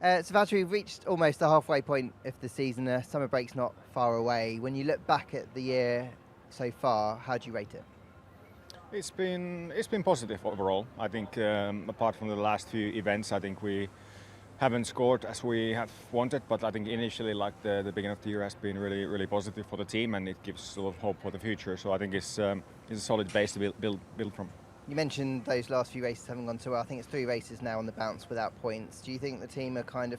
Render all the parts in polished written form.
So Valtteri, we've reached almost the halfway point of the season. Summer break's not far away. When you look back at the year so far, how do you rate it? It's been positive overall. I think apart from the last few events, I think we haven't scored as we have wanted, but I think initially, like the beginning of the year has been really positive for the team, and it gives a lot of hope for the future. So I think it's a solid base to build from. You mentioned those last few races haven't gone so well. I think it's 3 races now on the bounce without points. Do you think the team are kind of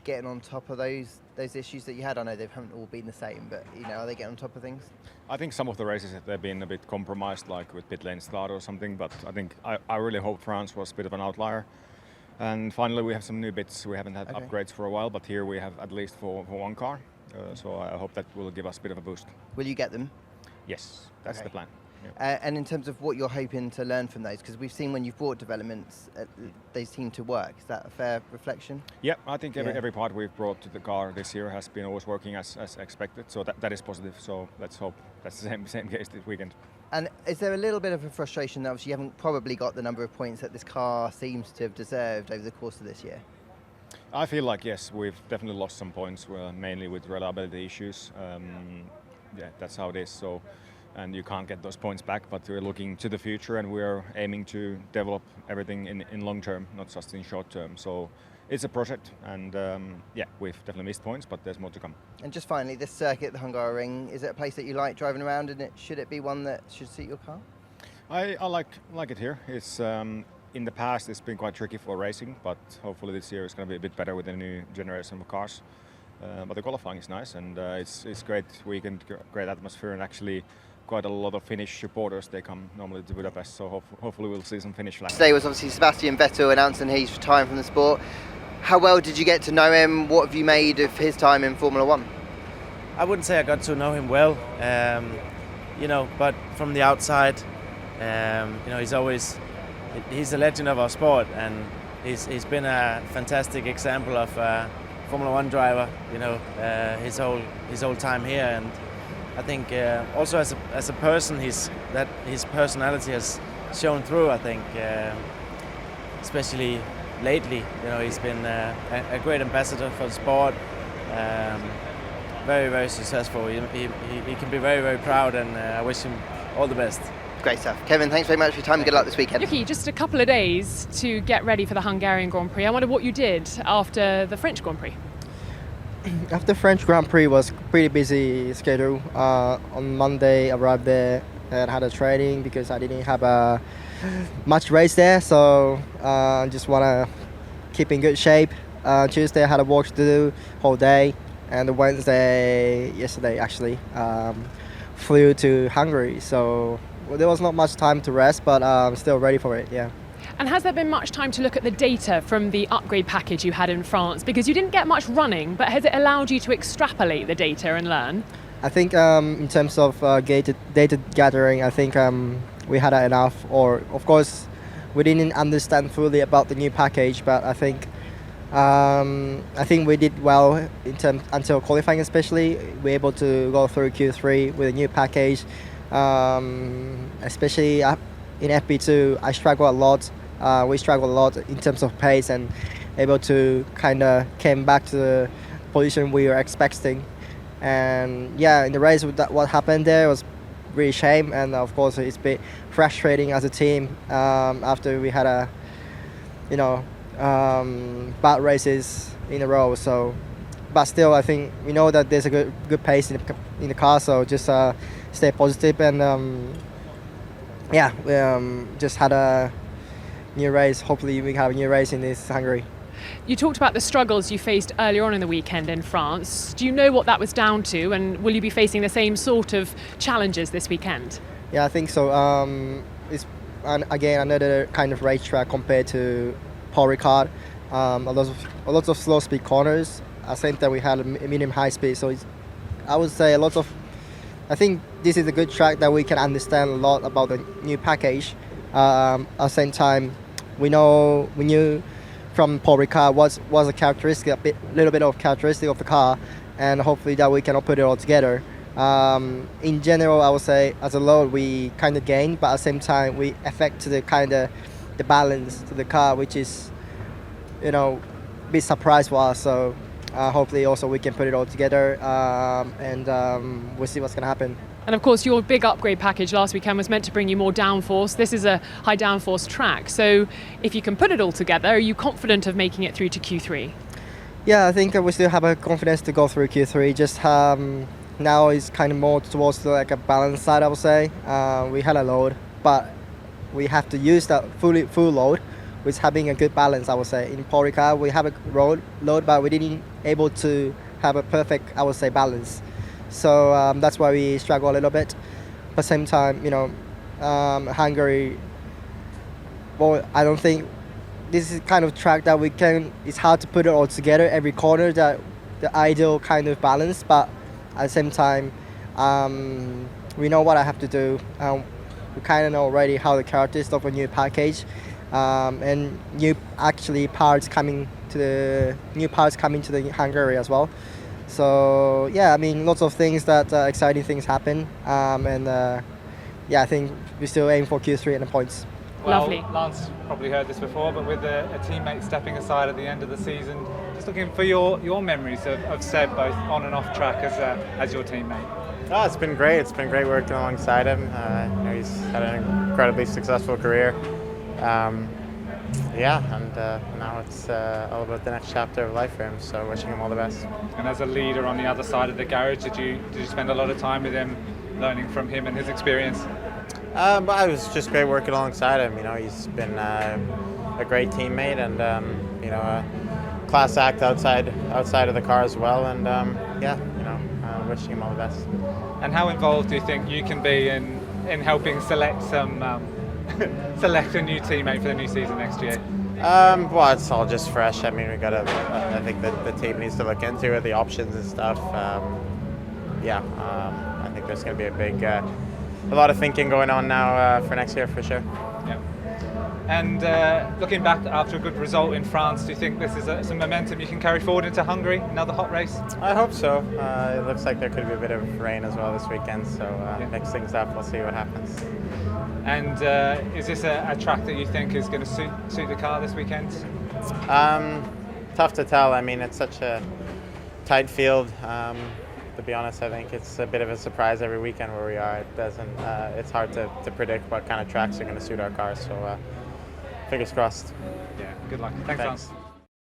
getting on top of those issues that you had? I know they haven't all been the same, but are they getting on top of things? I think some of the races they've been a bit compromised, like with pit lane start or something. But I think I really hope France was a bit of an outlier. And finally, we have some new bits. We haven't had upgrades for a while, but here we have at least for one car. So I hope that will give us a bit of a boost. Will you get them? Yes, that's the plan. Yeah. And in terms of what you're hoping to learn from those, because we've seen when you've brought developments, they seem to work. Is that a fair reflection? Yeah, I think every part we've brought to the car this year has been always working as expected. So that is positive. So let's hope that's the same case this weekend. And is there a little bit of a frustration that obviously you haven't probably got the number of points that this car seems to have deserved over the course of this year? I feel like, yes, we've definitely lost some points, mainly with reliability issues. That's how it is. So, and you can't get those points back, but we're looking to the future and we're aiming to develop everything in long term, not just in short term. So it's a project, and we've definitely missed points, but there's more to come. And just finally, this circuit, the Hungarian, is it a place that you like driving around, and should it be one that should suit your car? I like it here. It's in the past it's been quite tricky for racing, but hopefully this year it's going to be a bit better with the new generation of cars. But the qualifying is nice, and it's great weekend, great atmosphere, and actually quite a lot of Finnish supporters. They come normally to Budapest, so hopefully we'll see some Finnish flags. Today was obviously Sebastian Vettel announcing he's retiring from the sport. How well did you get to know him? What have you made of his time in Formula One? I wouldn't say I got to know him well, but from the outside, he's a legend of our sport, and he's been a fantastic example of Formula One driver. His whole time here, and I think also as a person, his personality has shown through. I think, especially lately, he's been a great ambassador for the sport. Very successful. He can be very proud, and I wish him all the best. Great stuff. Kevin, thanks very much for your time. Good luck this weekend. Yuki, just a couple of days to get ready for the Hungarian Grand Prix. I wonder what you did after the French Grand Prix. After French Grand Prix was pretty busy schedule. On Monday, I arrived there and had a training because I didn't have much race there, so just want to keep in good shape. Tuesday, I had a walk to do whole day, and Wednesday, yesterday actually, flew to Hungary. So there was not much time to rest, but I'm still ready for it. Yeah. And has there been much time to look at the data from the upgrade package you had in France? Because you didn't get much running, but has it allowed you to extrapolate the data and learn? I think in terms of data gathering, I think we had enough. Or of course, we didn't understand fully about the new package, but I think we did well in terms until qualifying. Especially, we're able to go through Q3 with a new package. Especially in FP2, I struggle a lot. We struggle a lot in terms of pace, and able to kind of came back to the position we were expecting. And in the race, what happened there was really shame, and of course it's a bit frustrating as a team after we had bad races in a row. So, but still, I think we know that there's a good pace in the car. So just stay positive, and we just had a new race. Hopefully we can have a new race in this Hungary. You talked about the struggles you faced earlier on in the weekend in France. Do you know what that was down to, and will you be facing the same sort of challenges this weekend? Yeah, I think so. It's again another kind of racetrack compared to Paul Ricard. A lot of slow speed corners. At the same time, we had a medium high speed. So I would say I think this is a good track that we can understand a lot about the new package. At the same time, we knew from Paul Ricard was a characteristic, little bit of characteristic of the car, and hopefully that we can put it all together. In general, I would say as a load we kind of gained, but at the same time we affect the balance to the car, which is big surprise for us. So hopefully also we can put it all together, and we'll see what's going to happen. And of course, your big upgrade package last weekend was meant to bring you more downforce. This is a high downforce track. So if you can put it all together, are you confident of making it through to Q3? Yeah, I think we still have a confidence to go through Q3. Just now it's kind of more towards like a balance side, I would say. We had a load, but we have to use that full load with having a good balance, I would say. In Paul Ricard, we have a load, but we didn't able to have a perfect, I would say, balance. So that's why we struggle a little bit. At the same time, Hungary, well, I don't think this is kind of track that we can, it's hard to put it all together, every corner, that the ideal kind of balance, but at the same time, we know what I have to do. We kind of know already how the characteristics of a new package, and new parts coming to the Hungary as well. So yeah, I mean, lots of things exciting things happen, and I think we still aim for Q3 and the points. Well, Lovely. Lance probably heard this before, but with a teammate stepping aside at the end of the season, just looking for your memories of Seb, both on and off track, as your teammate. Oh, it's been great. It's been great working alongside him. He's had an incredibly successful career. And now it's all about the next chapter of life for him. So wishing him all the best. And as a leader on the other side of the garage, did you spend a lot of time with him, learning from him and his experience? But it was just great working alongside him. He's been a great teammate and a class act outside of the car as well. And wishing him all the best. And how involved do you think you can be in helping select select a new teammate for the new season next year? Well, it's all just fresh. I mean, I think that the team needs to look into it, the options and stuff. I think there's going to be a lot of thinking going on now for next year for sure. Yeah. And looking back after a good result in France, do you think this is some momentum you can carry forward into Hungary, another hot race? I hope so. It looks like there could be a bit of rain as well this weekend, so mix things up. We'll see what happens. And is this a track that you think is going to suit the car this weekend? Tough to tell. I mean, it's such a tight field. To be honest, I think it's a bit of a surprise every weekend where we are. It's hard to predict what kind of tracks are going to suit our cars. So fingers crossed. Yeah, good luck. Thanks. Lance.